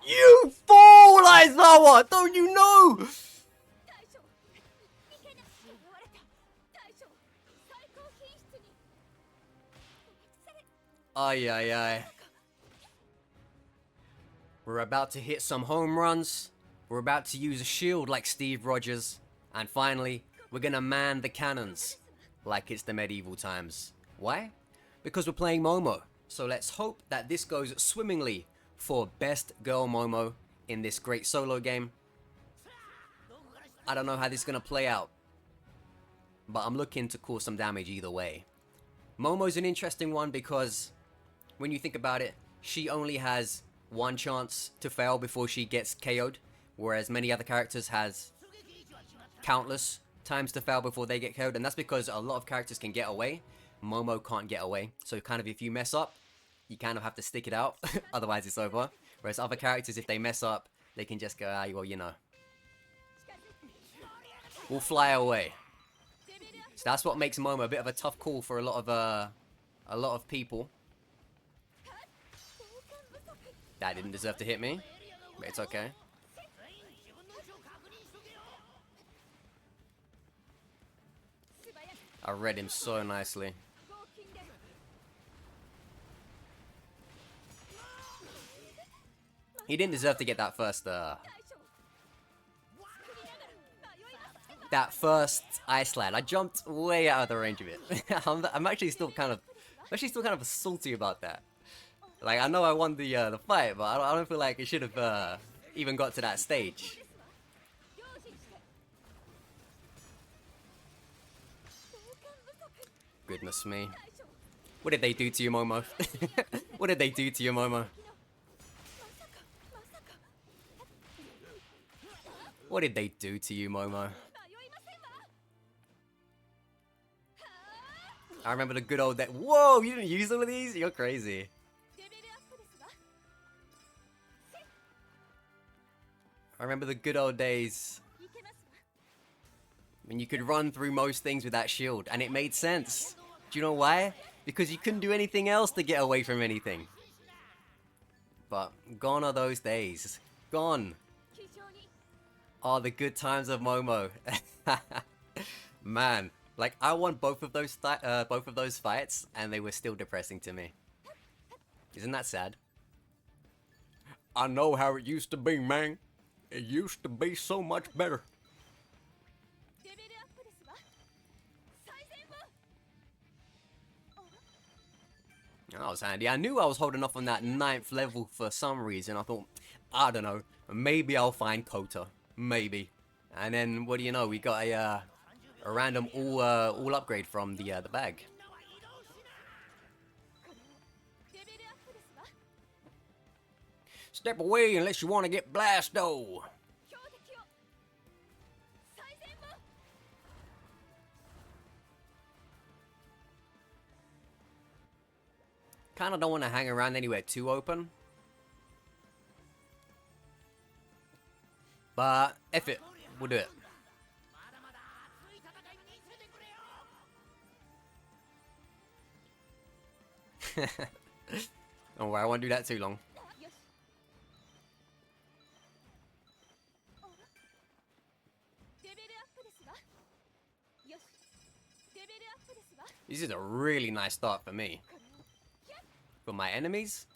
You fool, Aizawa! Don't you know? Ay, ay, ay. We're about to hit some home runs. We're about to use a shield like Steve Rogers. And finally, we're gonna man the cannons like it's the medieval times. Why? Because we're playing Momo. So let's hope that this goes swimmingly for best girl Momo in this great solo game. I don't know how this is gonna play out, but I'm looking to cause some damage either way. Momo's an interesting one because when you think about it, she only has one chance to fail before she gets KO'd, whereas many other characters has countless times to fail before they get KO'd, and that's because a lot of characters can get away. Momo can't get away, so kind of if you mess up, you kind of have to stick it out, otherwise it's over. Whereas other characters, if they mess up, they can just go, ah, well, you know, we'll fly away. So that's what makes Momo a bit of a tough call for a lot of people. That didn't deserve to hit me, but it's okay. I read him so nicely. He didn't deserve to get that first ice slide. I jumped way out of the range of it. I'm actually still kind of salty about that. Like, I know I won the fight, but I don't feel like it should have even got to that stage. Goodness me. What did they do to you, Momo? What did they do to you, Momo? What did they do to you, Momo? I remember the good old day. Whoa, you didn't use all of these? You're crazy. I remember the good old days when you could run through most things with that shield, and it made sense. Do you know why? Because you couldn't do anything else to get away from anything. But gone are those days. Gone are the good times of Momo. Man, like I won both of those fights, and they were still depressing to me. Isn't that sad? I know how it used to be, man. It used to be so much better. That was handy. I knew I was holding off on that 9th level for some reason. I thought, I don't know, maybe I'll find Kota. Maybe. And then, what do you know, we got a random all upgrade from the bag. Step away unless you want to get blasto. Kinda don't want to hang around anywhere too open. But, F it. We'll do it. Don't worry, I won't do that too long. This is a really nice start for me. For my enemies,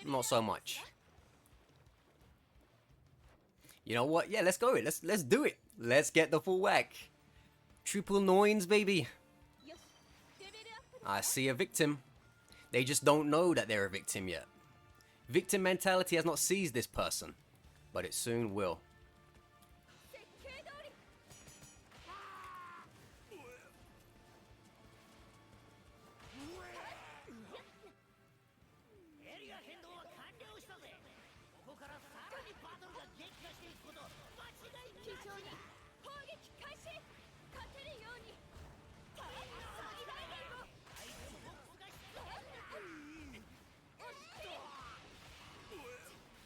not so much. You know what? Yeah, let's go it. Let's do it. Let's get the full whack. Triple noins, baby. I see a victim. They just don't know that they're a victim yet. Victim mentality has not seized this person, but it soon will.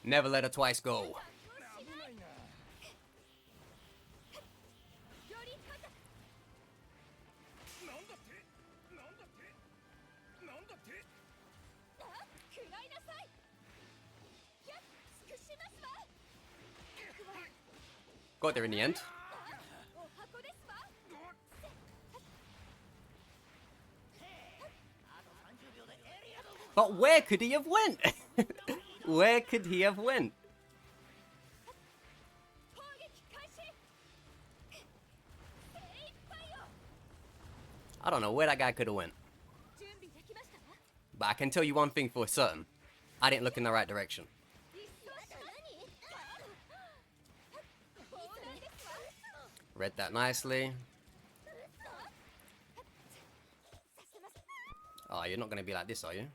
Never let her twice go. Got there in the end. But where could he have went? Where could he have went? I don't know where that guy could have went. But I can tell you one thing for certain. I didn't look in the right direction. Read that nicely. Oh, you're not going to be like this, are you?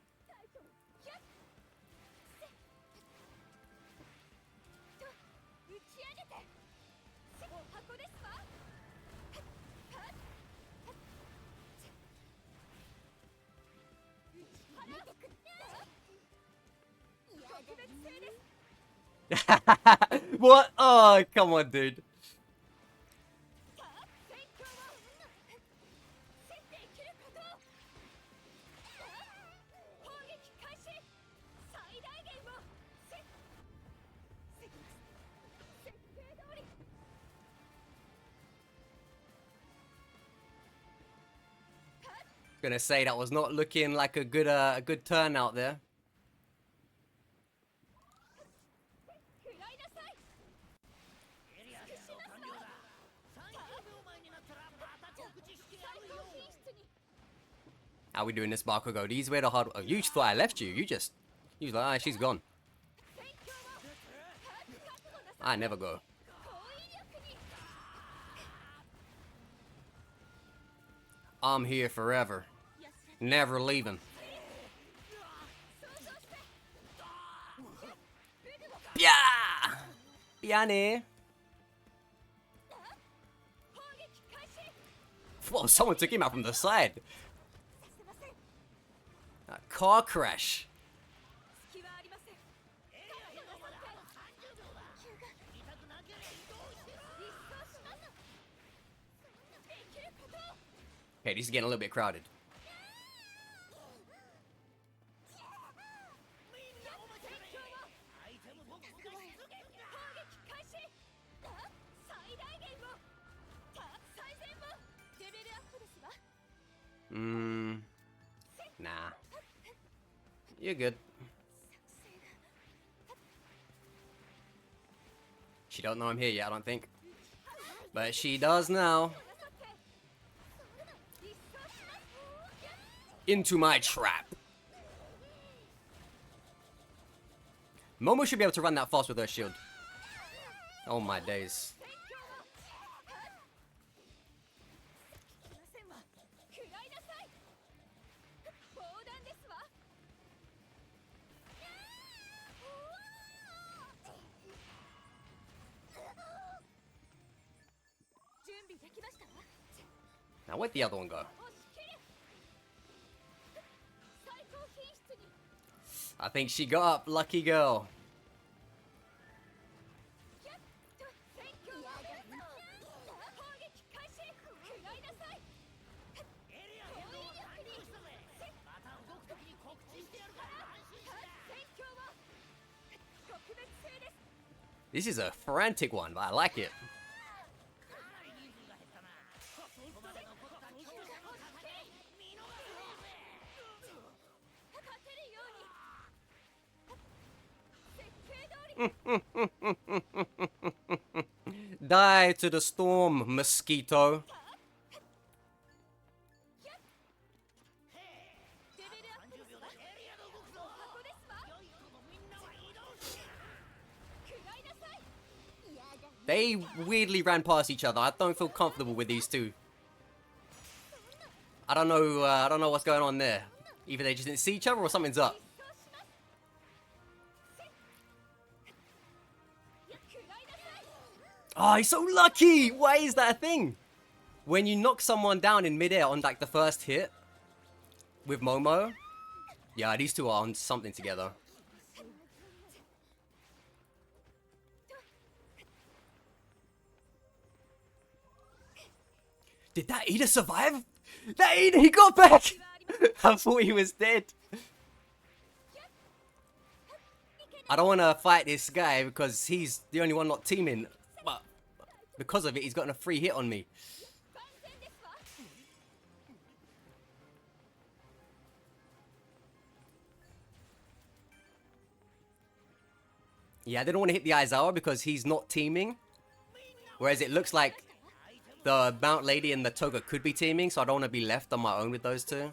What? Oh, come on, dude. Gonna say that was not looking like a good turn out there. How we doing this, Bakugo? These were the hard. Oh, you thought I left you. You was like, ah, she's gone. I never go. I'm here forever. Never leaving. Yeah! Piane! Whoa, someone took him out from the side. A car crash. Okay, this is getting a little bit crowded. Nah. You're good. She don't know I'm here yet, I don't think. But she does now. Into my trap. Momo should be able to run that fast with her shield. Oh my days. Now where'd the other one go? I think she got up, lucky girl. This is a frantic one, but I like it. Die to the storm, mosquito. They weirdly ran past each other. I don't feel comfortable with these two. I don't know what's going on there. Either they just didn't see each other or something's up. Oh, he's so lucky! Why is that a thing? When you knock someone down in midair on like the first hit with Momo, yeah, these two are on something together. Did that Ida survive? That Ida, he got back! I thought he was dead. I don't want to fight this guy because he's the only one not teaming. But because of it, he's gotten a free hit on me. Yeah, I didn't want to hit the Aizawa because he's not teaming. Whereas it looks like the Mount Lady and the Toga could be teaming, so I don't want to be left on my own with those two.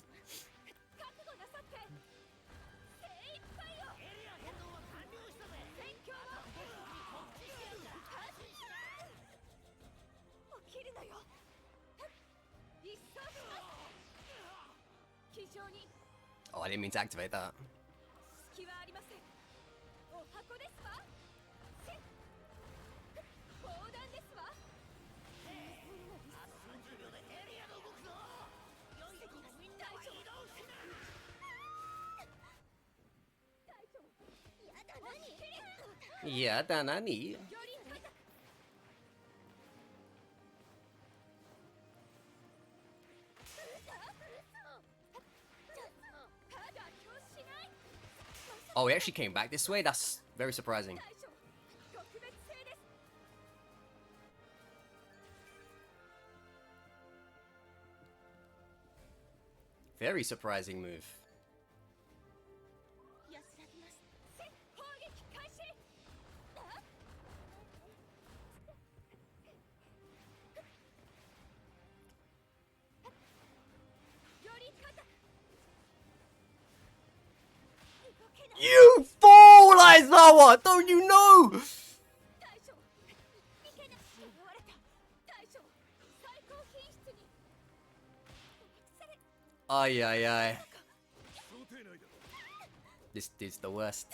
Oh, I didn't mean to activate that. Yeah, Danani. Oh, he actually came back this way? That's very surprising. Very surprising move. You fool, Aizawa! Don't you know? Ay, ay, ay. This is the worst.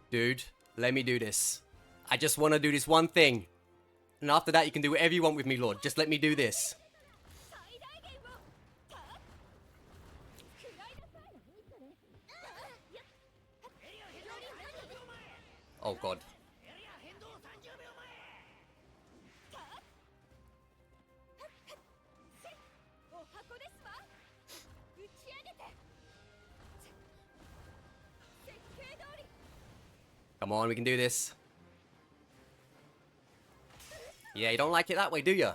Dude, let me do this. I just want to do this one thing. And after that, you can do whatever you want with me, Lord. Just let me do this. Oh, God. Come on, we can do this. Yeah, you don't like it that way, do you?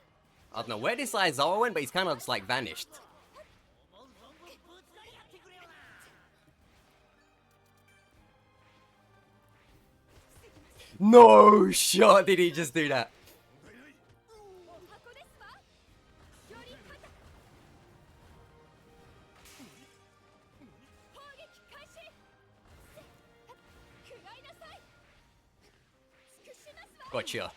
I don't know where this Aizawa went, but he's kind of just like vanished. No shot did he just do that. Gotcha.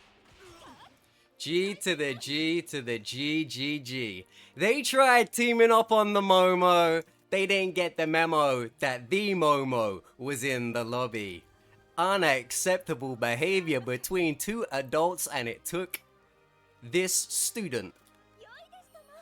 G to the G to the G, G, G. They tried teaming up on the Momo. They didn't get the memo that the Momo was in the lobby. Unacceptable behavior between two adults, and it took this student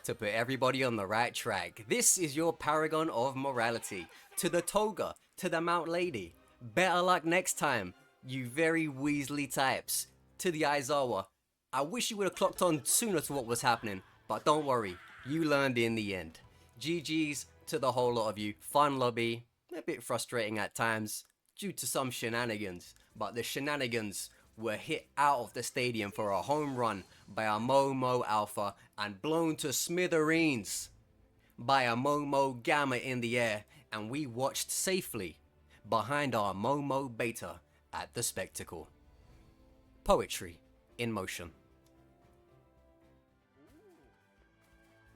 to put everybody on the right track. This is your paragon of morality. To the Toga, to the Mount Lady. Better luck next time, you very Weasley types. To the Aizawa, I wish you would have clocked on sooner to what was happening, but don't worry, you learned in the end. GG's to the whole lot of you. Fun lobby, a bit frustrating at times due to some shenanigans, but the shenanigans were hit out of the stadium for a home run by a Momo Alpha and blown to smithereens by a Momo Gamma in the air, and we watched safely behind our Momo Beta at the spectacle. Poetry in motion.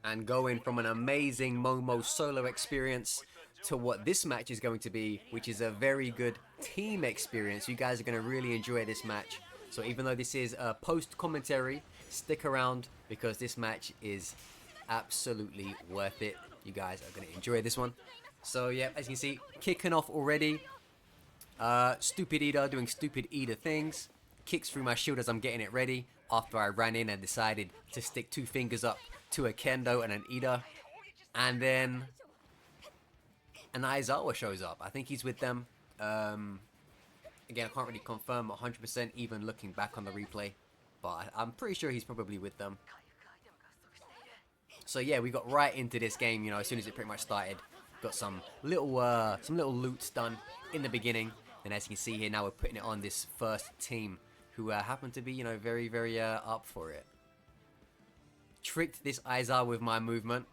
And going from an amazing Momo solo experience to what this match is going to be, which is a very good team experience. You guys are going to really enjoy this match. So even though this is a post commentary, stick around because this match is absolutely worth it. You guys are going to enjoy this one. So yeah, as you can see, kicking off already. Stupid Ida doing stupid Ida things. Kicks through my shield as I'm getting it ready after I ran in and decided to stick 2 fingers up to a kendo and an Ida. And then an Aizawa shows up. I think he's with them. Again, I can't really confirm 100% even looking back on the replay, but I'm pretty sure he's probably with them. So yeah, we got right into this game, you know, as soon as it pretty much started. Got some little loots done in the beginning. And as you can see here, now we're putting it on this first team who happen to be, you know, very, very up for it. Tricked this Aizawa with my movement.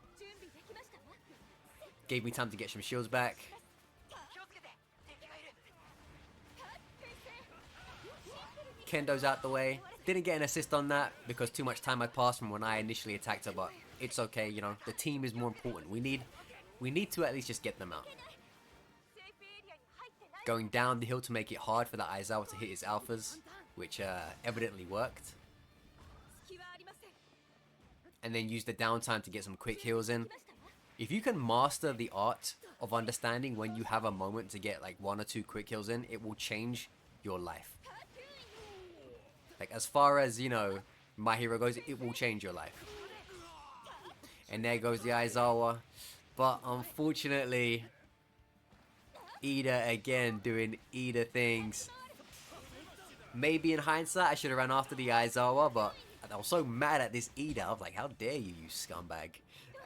Gave me time to get some shields back. Kendo's out the way. Didn't get an assist on that because too much time had passed from when I initially attacked her, but it's okay, you know, the team is more important. We need to at least just get them out. Going down the hill to make it hard for the Aizawa to hit his alphas, which evidently worked. And then use the downtime to get some quick heals in. If you can master the art of understanding when you have a moment to get like 1 or 2 quick heals in, it will change your life. Like as far as, you know, My Hero goes, it will change your life. And there goes the Aizawa. But unfortunately, Ida again doing Ida things. Maybe in hindsight I should have ran after the Aizawa, but I was so mad at this Ida. I was like, how dare you scumbag.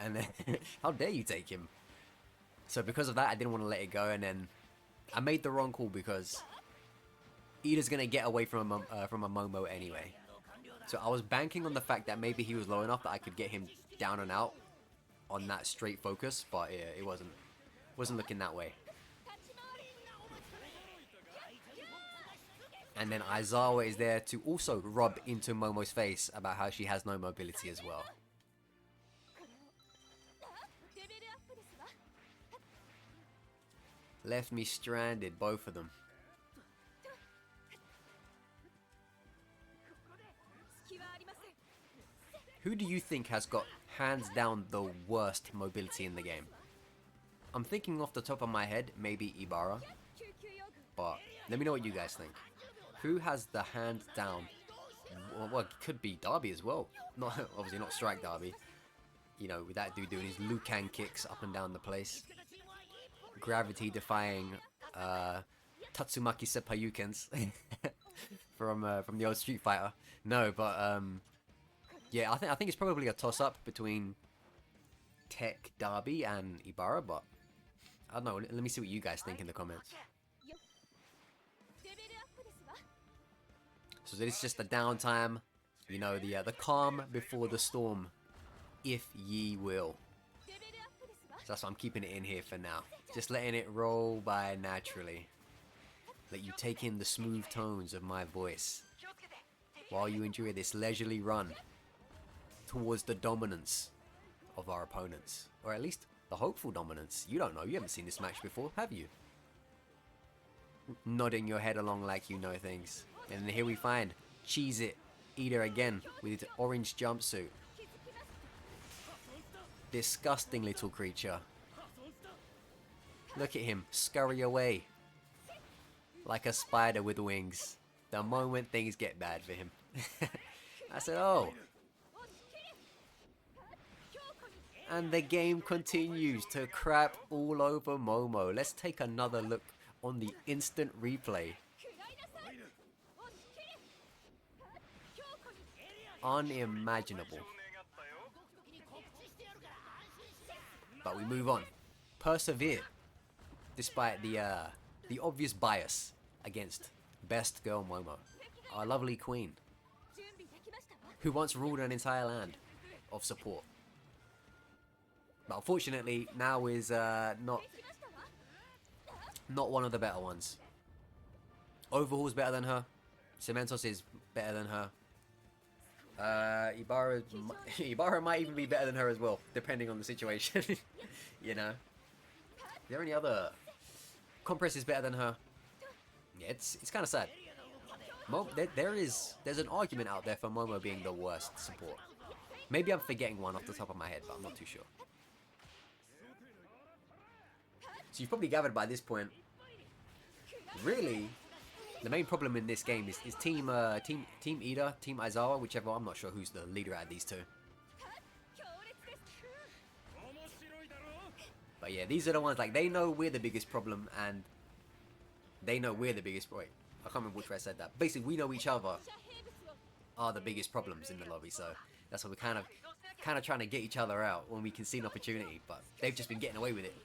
And then, how dare you take him. So because of that, I didn't want to let it go. And then I made the wrong call because Ida's going to get away from a Momo anyway. So I was banking on the fact that maybe he was low enough that I could get him down and out on that straight focus. But yeah, it wasn't looking that way. And then Aizawa is there to also rub into Momo's face about how she has no mobility as well. Left me stranded, both of them. Who do you think has got hands down the worst mobility in the game? I'm thinking off the top of my head, maybe Ibarra. But let me know what you guys think. Who has the hands down? Well, it could be Darby as well. Not obviously not Strike Darby. You know, with that dude doing his Liu Kang kicks up and down the place. Gravity defying Tatsumaki Seppayukens from the old Street Fighter. No, but yeah, I think it's probably a toss up between Tech Darby and Ibarra, but I don't know. Let me see what you guys think in the comments. So this is just the downtime, you know, the calm before the storm, if ye will. So that's why I'm keeping it in here for now. Just letting it roll by naturally. Let you take in the smooth tones of my voice while you enjoy this leisurely run towards the dominance of our opponents. Or at least the hopeful dominance. You don't know, you haven't seen this match before, have you? Nodding your head along like you know things. And here we find Cheese It Ida again with his orange jumpsuit. Disgusting little creature. Look at him scurry away like a spider with wings. The moment things get bad for him. I said, oh. And the game continues to crap all over Momo. Let's take another look on the instant replay. Unimaginable. But we move on. Persevere. Despite the obvious bias against best girl Momo. Our lovely queen. Who once ruled an entire land of support. But unfortunately now is not one of the better ones. Overhaul's better than her. Cementos is better than her. Ibarra, Ibarra might even be better than her as well, depending on the situation. You know? Is there any other... Compress is better than her. Yeah, it's kind of sad. There's an argument out there for Momo being the worst support. Maybe I'm forgetting one off the top of my head, but I'm not too sure. So you've probably gathered by this point, really, the main problem in this game is Team Ida, Team Aizawa, whichever. I'm not sure who's the leader out of these two. But yeah, these are the ones, like, they know we're the biggest problem, and they know we're the biggest... Wait, I can't remember which way I said that. Basically, we know each other are the biggest problems in the lobby, so that's why we're kind of trying to get each other out when we can see an opportunity, but they've just been getting away with it.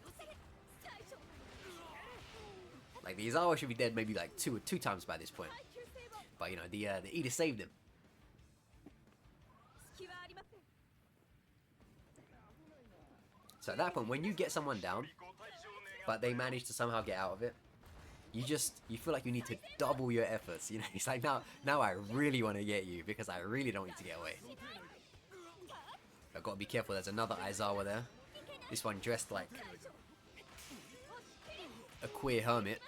Like, the Izawa should be dead maybe like two times by this point. But, you know, the Ida saved him. So at that point, when you get someone down, but they manage to somehow get out of it, you feel like you need to double your efforts. You know, it's like, now I really want to get you because I really don't need to get away. I've got to be careful. There's another Aizawa there. This one dressed like a queer hermit.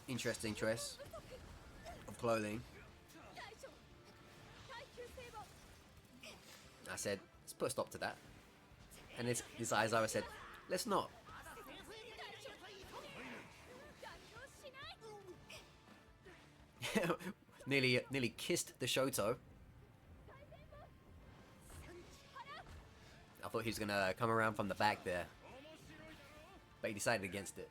Interesting choice of clothing. I said, let's put a stop to that. And this Aizawa said, let's not. nearly kissed the Shoto. I thought he was gonna come around from the back there, but he decided against it.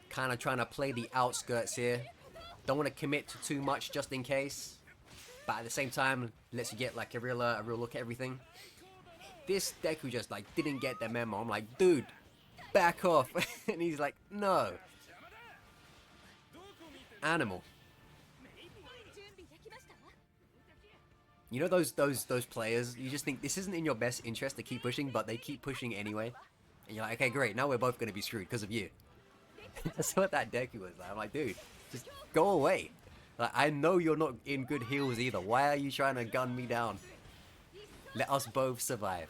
Kind of trying to play the outskirts here. Don't want to commit to too much just in case. But at the same time, lets you get like a real look at everything. This deku just like didn't get the memo. I'm like, dude, back off. And he's like, no. Animal. You know those players, you just think this isn't in your best interest to keep pushing, but they keep pushing anyway. And you're like, okay, great, now we're both going to be screwed because of you. That's what that deku was like. I'm like, dude, just go away. Like, I know you're not in good heals either. Why are you trying to gun me down? Let us both survive.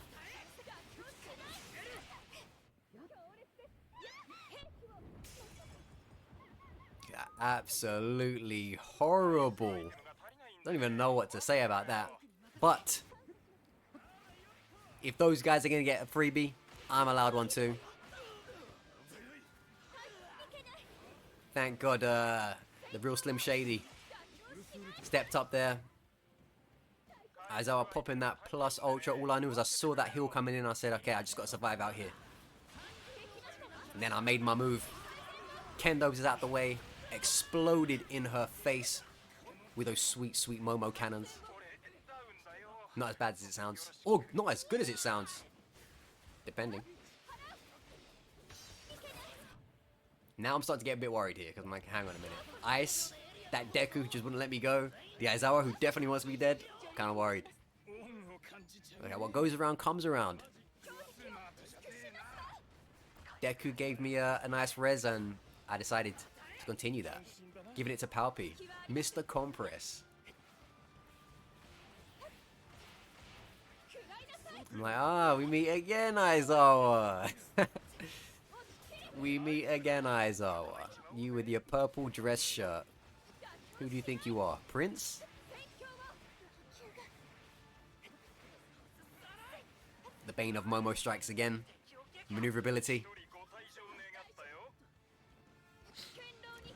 Yeah, absolutely horrible. Don't even know what to say about that. But if those guys are going to get a freebie, I'm allowed one too. Thank God the real Slim Shady stepped up there. As I was popping that plus ultra, all I knew was I saw that heal coming in. I said, okay, I just got to survive out here. And then I made my move. Kendo's is out the way. Exploded in her face with those sweet, sweet Momo cannons. Not as bad as it sounds. Or not as good as it sounds. Depending. Now I'm starting to get a bit worried here, because I'm like, hang on a minute. Ice, that Deku just wouldn't let me go. The Aizawa, who definitely wants me dead, kind of worried. Okay, what goes around comes around. Deku gave me a nice res, and I decided to continue that. Giving it to Palpy. Mr. Compress. I'm like, we meet again, Aizawa. We meet again, Aizawa. You with your purple dress shirt. Who do you think you are? Prince? The bane of Momo strikes again. Maneuverability.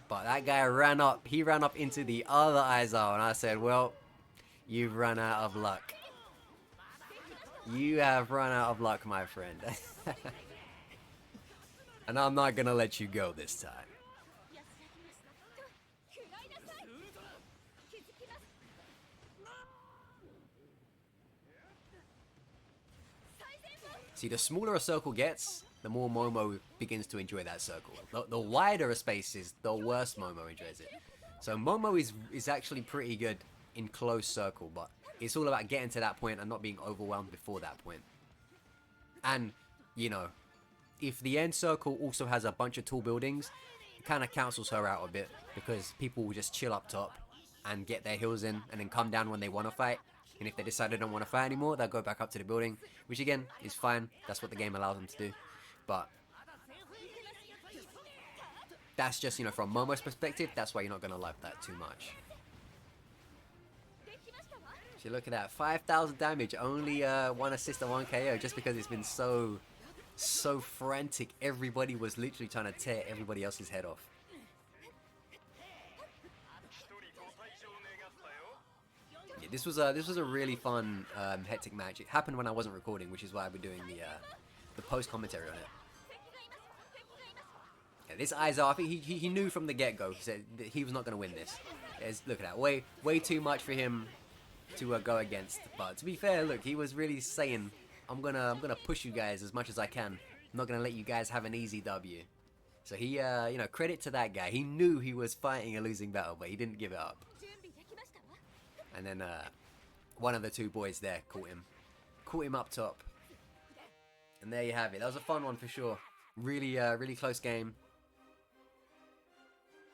But that guy ran up. He ran up into the other Aizawa, and I said, well, you've run out of luck. You have run out of luck, my friend. And I'm not gonna let you go this time. See, the smaller a circle gets, the more Momo begins to enjoy that circle. The wider a space is, the worse Momo enjoys it. So Momo is actually pretty good in close circle, but it's all about getting to that point and not being overwhelmed before that point. And, you know, if the end circle also has a bunch of tall buildings, it kind of cancels her out a bit, because people will just chill up top and get their heals in and then come down when they want to fight. And if they decide they don't want to fight anymore, they'll go back up to the building, which again is fine. That's what the game allows them to do. But that's just, you know, from Momo's perspective, that's why you're not going to like that too much. So look at that, 5,000 damage, only 1 assist and 1 KO, just because it's been so frantic. Everybody was literally trying to tear everybody else's head off. Yeah, this was a really fun hectic match. It happened when I wasn't recording, which is why I've been doing the post commentary on it. Yeah, this Aizawa, I think he knew from the get-go that he was not going to win this. Look at that, way too much for him to go against. But to be fair, look, he was really saying, I'm gonna push you guys as much as I can. I'm not gonna let you guys have an easy W. So he, you know, credit to that guy. He knew he was fighting a losing battle, but he didn't give it up. And then one of the two boys there caught him up top. And there you have it. That was a fun one for sure. Really close game.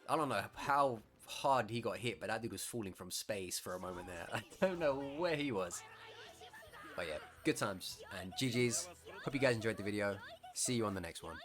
I don't know how hard he got hit, but that dude was falling from space for a moment there. I don't know where he was. But yeah, good times and GG's. Hope you guys enjoyed the video. See you on the next one.